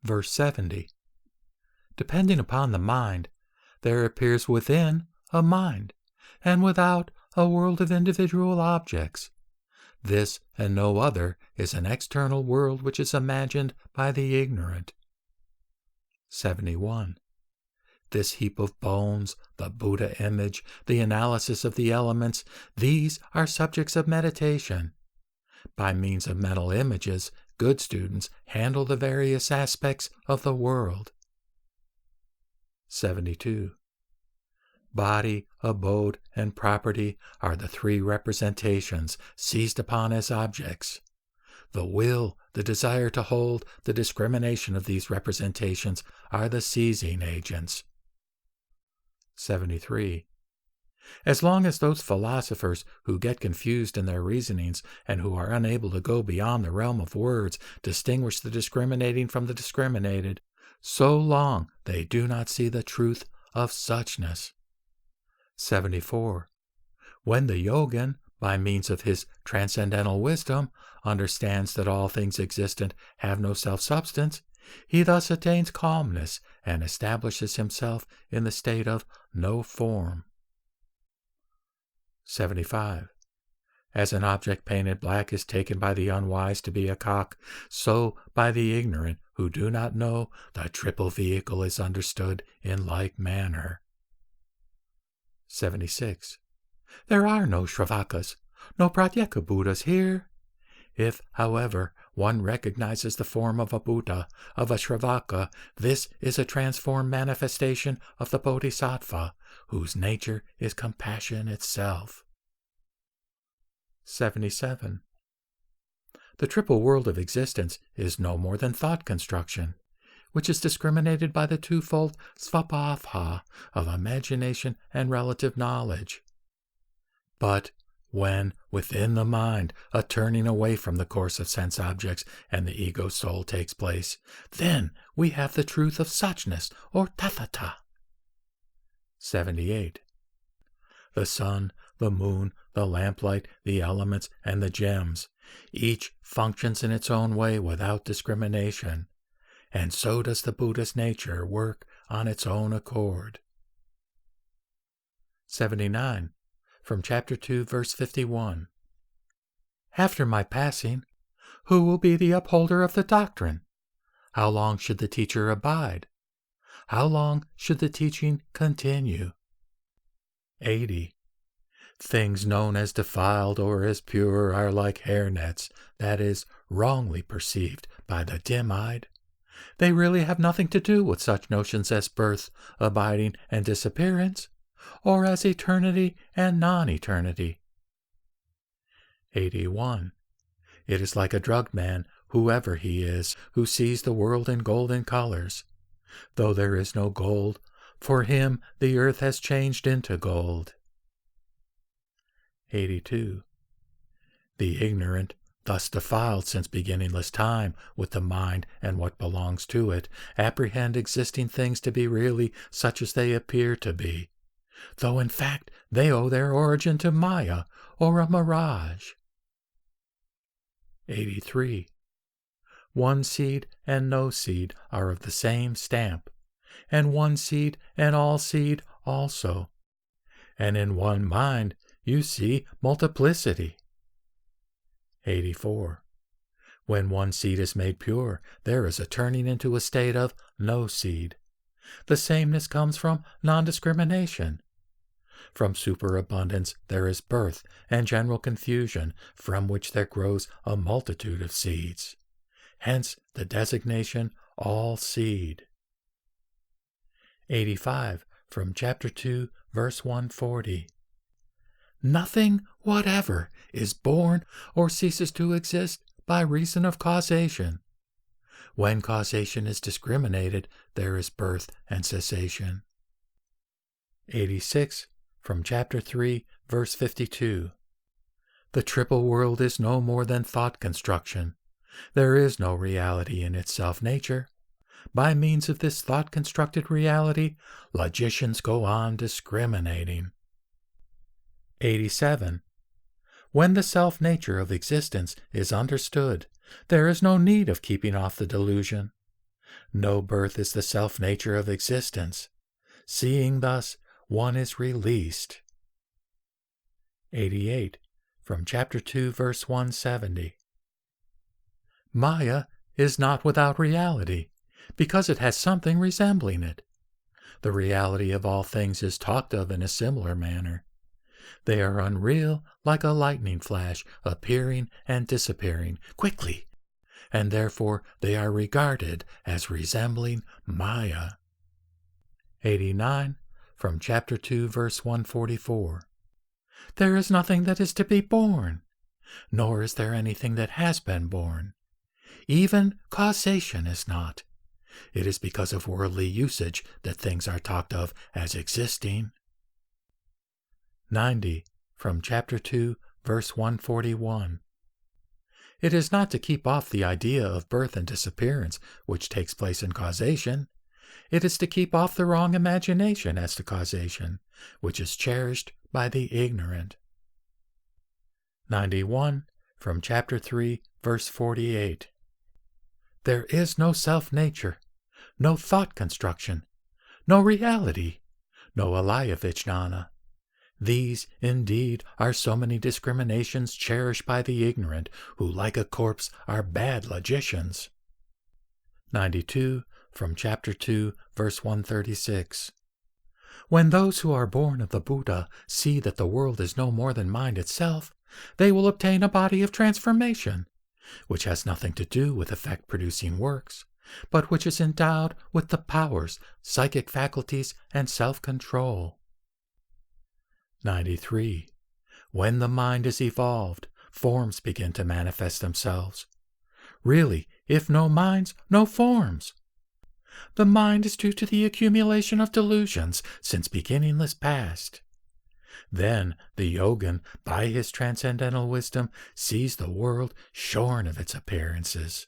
Verse 70. Depending upon the mind, there appears within a mind, and without a world of individual objects. This and no other is an external world which is imagined by the ignorant. 71. This heap of bones, the Buddha image, the analysis of the elements, these are subjects of meditation. By means of mental images, good students handle the various aspects of the world. 72. Body, abode, and property are the three representations seized upon as objects. The will, the desire to hold, the discrimination of these representations are the seizing agents. 73. As long as those philosophers who get confused in their reasonings and who are unable to go beyond the realm of words distinguish the discriminating from the discriminated, so long they do not see the truth of suchness. 74. When the yogin, by means of his transcendental wisdom, understands that all things existent have no self-substance, he thus attains calmness and establishes himself in the state of no form. 75. As an object painted black is taken by the unwise to be a cock, so by the ignorant who do not know the triple vehicle is understood in like manner. 76. There are no Shravakas, no Pratyeka Buddhas here. If, however, one recognizes the form of a Buddha, of a Shravaka, this is a transformed manifestation of the Bodhisattva, whose nature is compassion itself. 77. The triple world of existence is no more than thought construction, which is discriminated by the twofold svabhava of imagination and relative knowledge. But when, within the mind, a turning away from the course of sense objects and the ego soul takes place, then we have the truth of suchness, or tathata. 78. The sun, the moon, the lamplight, the elements, and the gems, each functions in its own way without discrimination, and so does the Buddha's nature work on its own accord. 79. From chapter 2, verse 51. After my passing, who will be the upholder of the doctrine? How long should the teacher abide? How long should the teaching continue? 80. Things known as defiled or as pure are like hairnets, that is, wrongly perceived by the dim-eyed. They really have nothing to do with such notions as birth, abiding, and disappearance, or as eternity and non-eternity. 81. It is like a drugged man, whoever he is, who sees the world in golden colors. Though there is no gold, for him the earth has changed into gold. 82. The ignorant, thus defiled since beginningless time with the mind and what belongs to it, apprehend existing things to be really such as they appear to be, though in fact they owe their origin to Maya or a mirage. 83. One seed and no seed are of the same stamp, and one seed and all seed also, and in one mind you see multiplicity. 84. When one seed is made pure, there is a turning into a state of no seed. The sameness comes from non-discrimination. From superabundance there is birth and general confusion, from which there grows a multitude of seeds. Hence the designation all seed. 85. From chapter 2, verse 140. Nothing whatever is born or ceases to exist by reason of causation. When causation is discriminated, there is birth and cessation. 86. From chapter 3, verse 52. The triple world is no more than thought construction. There is no reality in its self-nature. By means of this thought-constructed reality, logicians go on discriminating. 87. When the self-nature of existence is understood, there is no need of keeping off the delusion. No birth is the self-nature of existence. Seeing thus, one is released. 88. From chapter 2, verse 170. Maya is not without reality, because it has something resembling it. The reality of all things is talked of in a similar manner. They are unreal, like a lightning flash, appearing and disappearing quickly, and therefore they are regarded as resembling Maya. 89. From chapter 2, verse 144. There is nothing that is to be born, nor is there anything that has been born. Even causation is not. It is because of worldly usage that things are talked of as existing. 90. From chapter 2, verse 141. It is not to keep off the idea of birth and disappearance which takes place in causation. It is to keep off the wrong imagination as to causation, which is cherished by the ignorant. 91. From chapter 3, verse 48. There is no self-nature, no thought construction, no reality, no alaya vijnana. These, indeed, are so many discriminations cherished by the ignorant, who, like a corpse, are bad logicians. 92. From chapter 2, verse 136. When those who are born of the Buddha see that the world is no more than mind itself, they will obtain a body of transformation, which has nothing to do with effect-producing works, but which is endowed with the powers, psychic faculties, and self-control. 93. When the mind is evolved, forms begin to manifest themselves. Really, if no minds, no forms. The mind is due to the accumulation of delusions since beginningless past. Then the yogin, by his transcendental wisdom, sees the world shorn of its appearances.